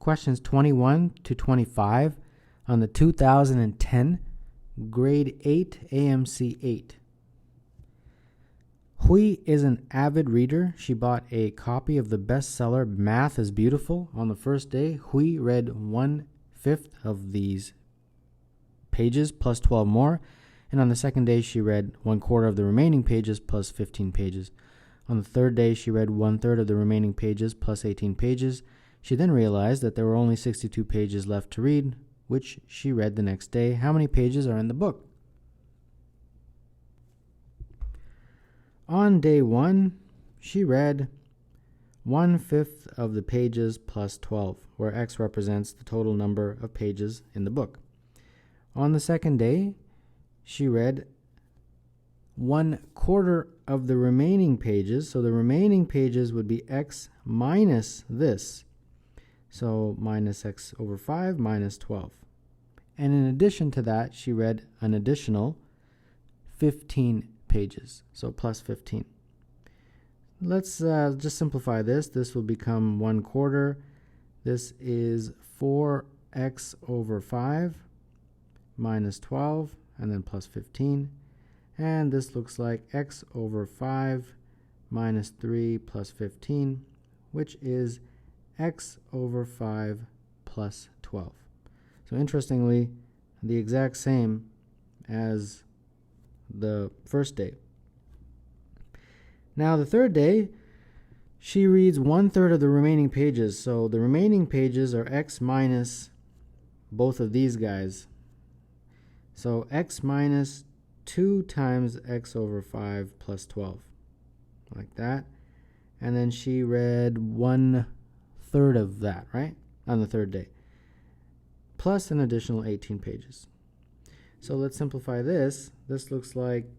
questions 21 to 25 on the 2010 Grade 8 AMC 8. Hui is an avid reader. She bought a copy of the bestseller Math is Beautiful. On the first day, Hui read 1/5 of these pages plus 12 more. And on the second day, she read 1/4 of the remaining pages plus 15 pages. On the third day, she read 1/3 of the remaining pages plus 18 pages. She then realized that there were only 62 pages left to read, which she read the next day. How many pages are in the book? On day 1, she read 1/5 of the pages plus 12, where X represents the total number of pages in the book. On the second day, she read 1/4 of the remaining pages. So the remaining pages would be X minus this. So minus X over 5 minus 12. And in addition to that, she read an additional 15 pages. So plus 15. Let's just simplify this. This will become 1/4. This is 4X over 5 minus 12, and then plus 15. And this looks like X over 5 minus 3 plus 15, which is X over 5 plus 12. So interestingly, the exact same as the first day. Now the third day, she reads 1/3 of the remaining pages. So the remaining pages are X minus both of these guys. So X minus 2 times X over 5 plus 12, like that. And then she read 1/3 of that, right, on the third day, plus an additional 18 pages. So let's simplify this. This looks like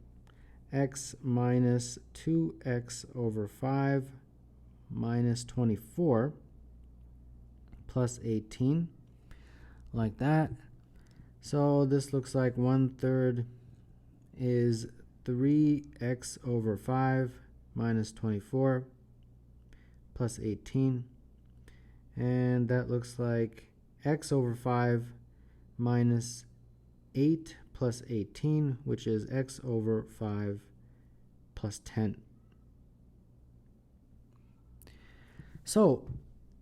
X minus 2X over 5 minus 24 plus 18, like that. So this looks like 1/3 is 3X over 5 minus 24 plus 18. And that looks like X over 5 minus 8 plus 18, which is X over 5 plus 10. So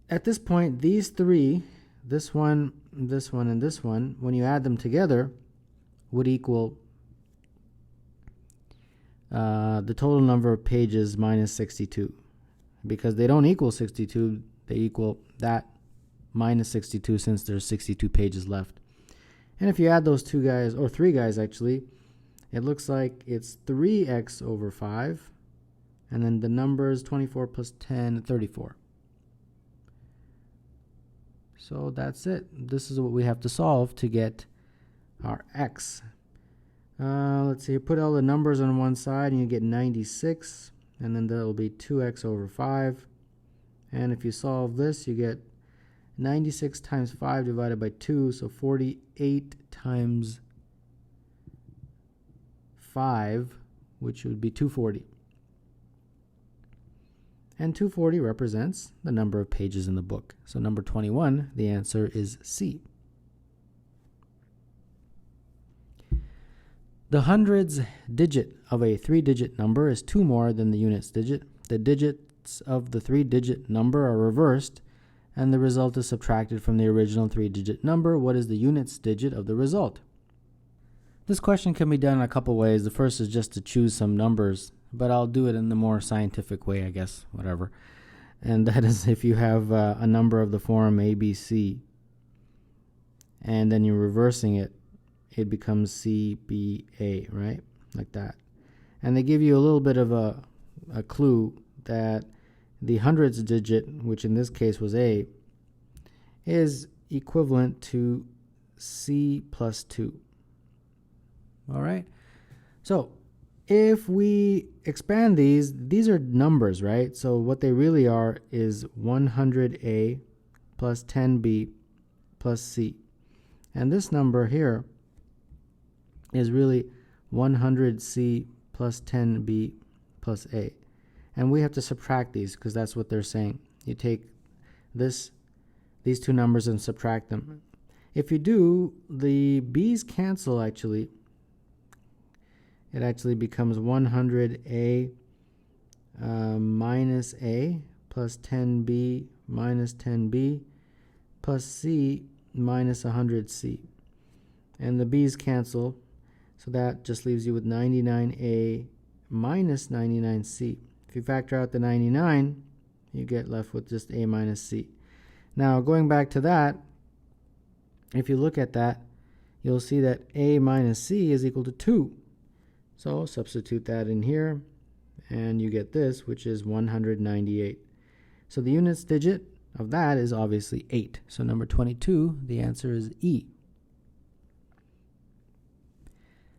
at this point, these three, this one, and this one, when you add them together, would equal the total number of pages minus 62. Because they don't equal 62, they equal that minus 62 since there's 62 pages left. And if you add those two guys, or three guys actually, it looks like it's 3X over 5, and then the numbers 24 plus 10, 34. So that's it. This is what we have to solve to get our X. Let's see, put all the numbers on one side and you get 96, and then that'll be 2X over 5. And if you solve this, you get 96 times 5 divided by 2, so 48 times 5, which would be 240. And 240 represents the number of pages in the book. So number 21, the answer is C. The hundreds digit of a 3-digit number is 2 more than the units digit. The digits of the 3-digit number are reversed, and the result is subtracted from the original 3-digit number. What is the units digit of the result? This question can be done in a couple ways. The first is just to choose some numbers, but I'll do it in the more scientific way, I guess, whatever. And that is if you have a number of the form ABC, and then you're reversing it, it becomes CBA, right? Like that. And they give you a little bit of a clue that the hundreds digit, which in this case was A, is equivalent to C plus 2. All right? So if we expand these are numbers, right? So what they really are is 100A plus 10B plus C. And this number here is really 100C plus 10B plus A. And we have to subtract these because that's what they're saying. You take this these two numbers and subtract them. If you do, the b's cancel actually. It actually becomes 100a minus a plus 10b minus 10b plus c minus 100c. And the b's cancel, so that just leaves you with 99a minus 99c. If you factor out the 99, you get left with just a minus c. Now, going back to that, if you look at that, you'll see that a minus c is equal to 2. So substitute that in here, and you get this, which is 198. So the units digit of that is obviously 8. So number 22, the answer is E.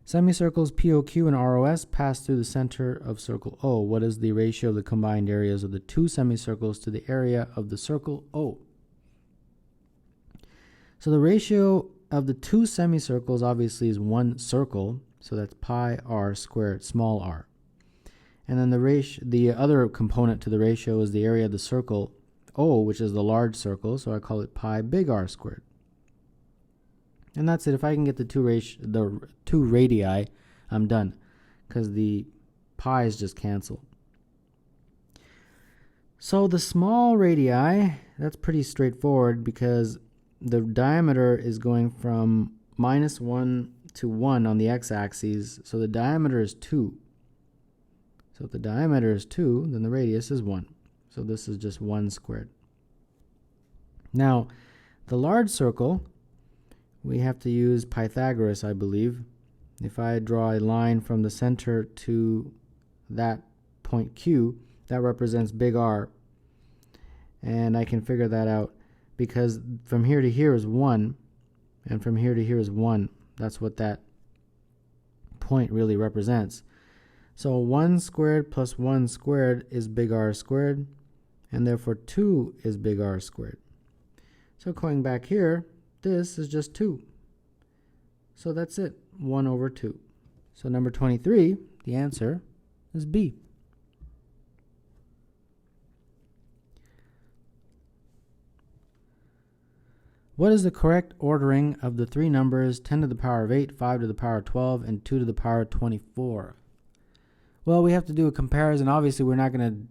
Semicircles POQ and ROS pass through the center of circle O. What is the ratio of the combined areas of the two semicircles to the area of the circle O? So the ratio of the two semicircles obviously is one circle, so that's pi r squared, small r. And then the other component to the ratio is the area of the circle O, which is the large circle, so I call it pi big R squared. And that's it. If I can get the two radii, I'm done, because the pi's just cancel. So the small radii, that's pretty straightforward, because the diameter is going from -1 to 1 on the x-axis, so the diameter is 2. So if the diameter is 2, then the radius is 1. So this is just 1 squared. Now, the large circle, we have to use Pythagoras, I believe. If I draw a line from the center to that point Q, that represents big R. And I can figure that out because from here to here is 1, and from here to here is 1. That's what that point really represents. So 1 squared plus 1 squared is big R squared, and therefore 2 is big R squared. So going back here, this is just 2. So that's it, 1 over 2. So number 23, the answer is B. What is the correct ordering of the three numbers 10 to the power of 8, 5 to the power of 12, and 2 to the power of 24? Well, we have to do a comparison. Obviously, we're not going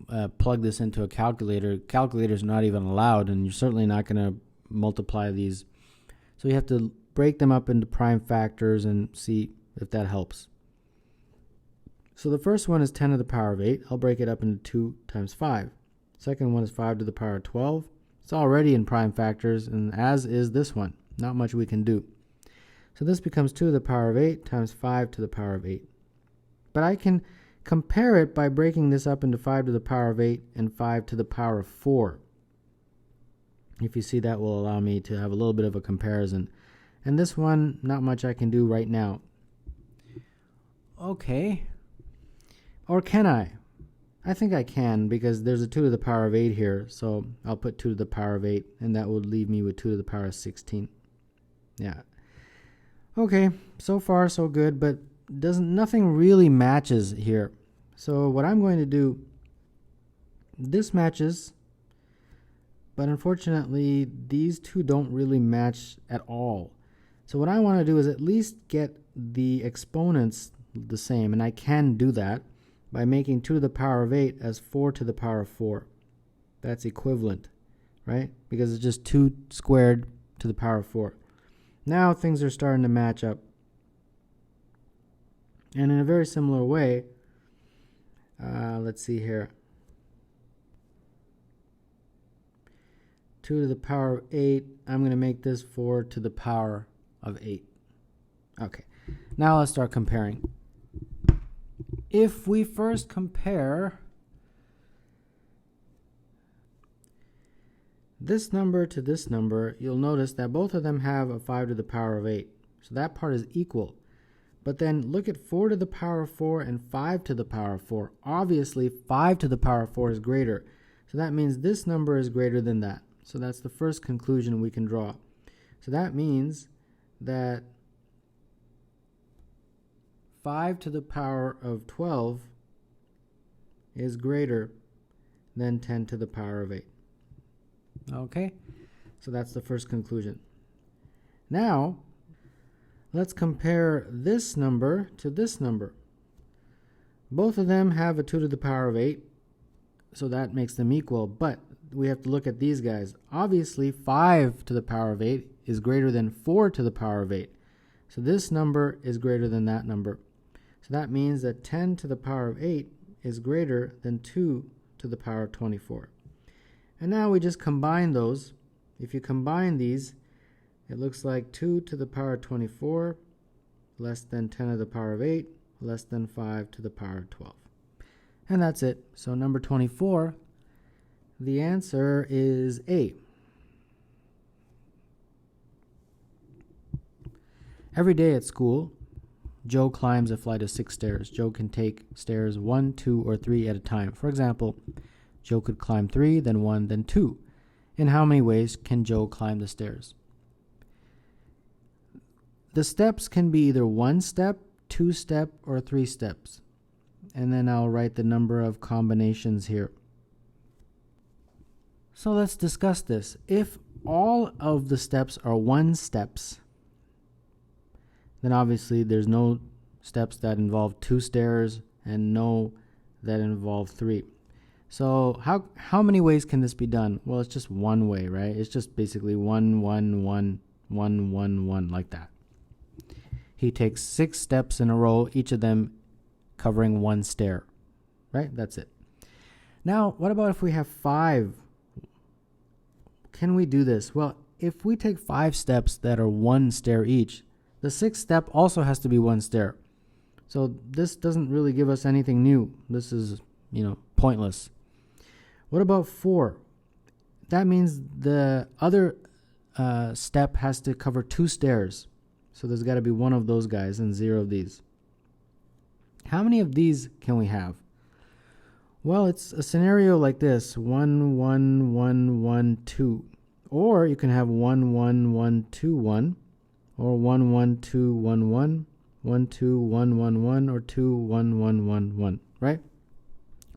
to plug this into a calculator. Calculators are not even allowed, and you're certainly not going to multiply these. So you have to break them up into prime factors and see if that helps. So the first one is 10 to the power of 8. I'll break it up into 2 times 5. Second one is 5 to the power of 12. It's already in prime factors, and as is this one. Not much we can do. So this becomes 2 to the power of 8 times 5 to the power of 8. But I can compare it by breaking this up into 5 to the power of 8 and 5 to the power of 4. If you see, that will allow me to have a little bit of a comparison. And this one, not much I can do right now. Okay. Or can I? I think I can, because there's a 2 to the power of 8 here, so I'll put 2 to the power of 8, and that would leave me with 2 to the power of 16. Yeah. Okay, so far so good, but nothing really matches here. So what I'm going to do, this matches, but unfortunately these two don't really match at all. So what I want to do is at least get the exponents the same, and I can do that by making 2 to the power of 8 as 4 to the power of 4. That's equivalent, right? Because it's just 2 squared to the power of 4. Now things are starting to match up. And in a very similar way, let's see here. 2 to the power of 8, I'm going to make this 4 to the power of 8. Okay, now let's start comparing. If we first compare this number to this number, you'll notice that both of them have a 5 to the power of 8. So that part is equal. But then look at 4 to the power of 4 and 5 to the power of 4. Obviously, 5 to the power of 4 is greater. So that means this number is greater than that. So that's the first conclusion we can draw. So that means that 5 to the power of 12 is greater than 10 to the power of 8. Okay, So that's the first conclusion. Now, let's compare this number to this number. Both of them have a 2 to the power of 8, so that makes them equal, but we have to look at these guys. Obviously, 5 to the power of 8 is greater than 4 to the power of 8. So this number is greater than that number. So that means that 10 to the power of 8 is greater than 2 to the power of 24. And now we just combine those. If you combine these, it looks like 2 to the power of 24 less than 10 to the power of 8 less than 5 to the power of 12. And that's it. So number 24, the answer is A. Every day at school, Joe climbs a flight of 6 stairs. Joe can take stairs 1, 2, or 3 at a time. For example, Joe could climb 3, then 1, then 2. In how many ways can Joe climb the stairs? The steps can be either 1 step, 2 step, or 3 steps. And then I'll write the number of combinations here. So let's discuss this. If all of the steps are 1 steps, then obviously there's no steps that involve 2 stairs and no that involve 3. So how many ways can this be done? Well, it's just one way, right? It's just basically 1, 1, 1, 1, 1, 1, like that. He takes 6 steps in a row, each of them covering 1 stair, right? That's it. Now, what about if we have 5? Can we do this? Well, if we take 5 steps that are 1 stair each, the 6th step also has to be 1 stair. So this doesn't really give us anything new. This is, pointless. What about 4? That means the other step has to cover 2 stairs. So there's got to be 1 of those guys and 0 of these. How many of these can we have? Well, it's a scenario like this: 1, 1, 1, 1, 2. Or you can have 1, 1, 1, 2, 1. Or 1, 1, 2, 1, 1. 1, 2, 1, 1, 1. Or 2, 1, 1, 1, 1. Right?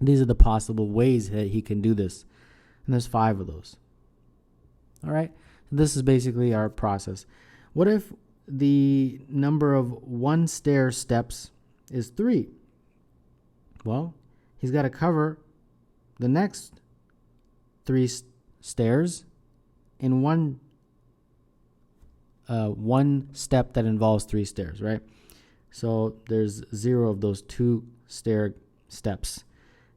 These are the possible ways that he can do this. And there's 5 of those. All right? This is basically our process. What if the number of 1 stair steps is 3? Well, he's got to cover the next 3 stairs in one step that involves 3 stairs, right? So there's 0 of those 2 stair steps.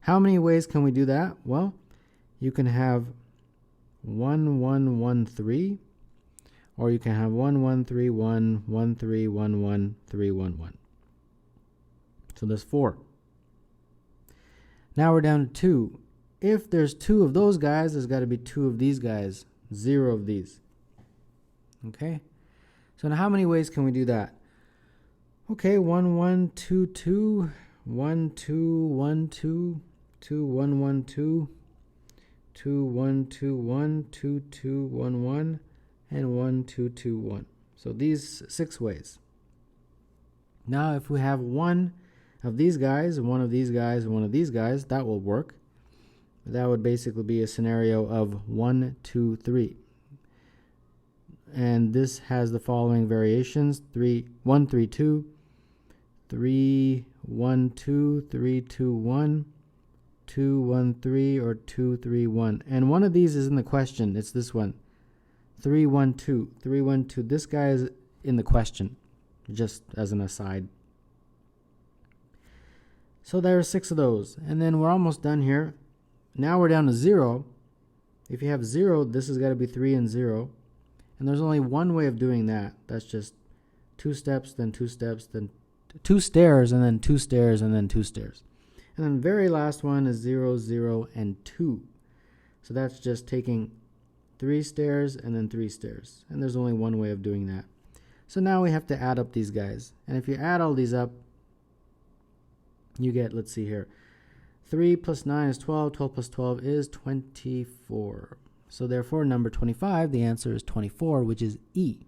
How many ways can we do that? Well, you can have 1, 1, 1, 3. Or you can have 1, 1, 3, 1, 1, 3, 1, 1, 3, 1, 1. So there's 4. Now we're down to 2. If there's 2 of those guys, there's got to be 2 of these guys. 0 of these. Okay? So now how many ways can we do that? Okay, 1, 1, 2, 2. 1, 2, 1, 2. 2, 1, 1, 2. 2, 1, 2, 1. 2, 2, 1, 1. And 1, 2, 2, 1. So these 6 ways. Now if we have 1 of these guys, 1 of these guys, and 1 of these guys, that will work. That would basically be a scenario of 1, 2, 3. And this has the following variations: 3, 1, 3, 2, 3, 1, 2, 3, 2, 1, 2, 1, 3, or 2, 3, 1. And one of these is in the question. It's this one. 3, 1, 2. 3, 1, 2. This guy is in the question, just as an aside. So there are 6 of those. And then we're almost done here. Now we're down to 0. If you have 0, this has got to be 3 and 0. And there's only one way of doing that. That's just 2 steps, then 2 steps, then 2 stairs, and then 2 stairs, and then 2 stairs. And then the very last one is 0, 0, and 2. So that's just taking 3 stairs and then 3 stairs. And there's only one way of doing that. So now we have to add up these guys. And if you add all these up, you get, let's see here, 3 plus 9 is 12. 12 plus 12 is 24. So therefore, number 25, the answer is 24, which is E.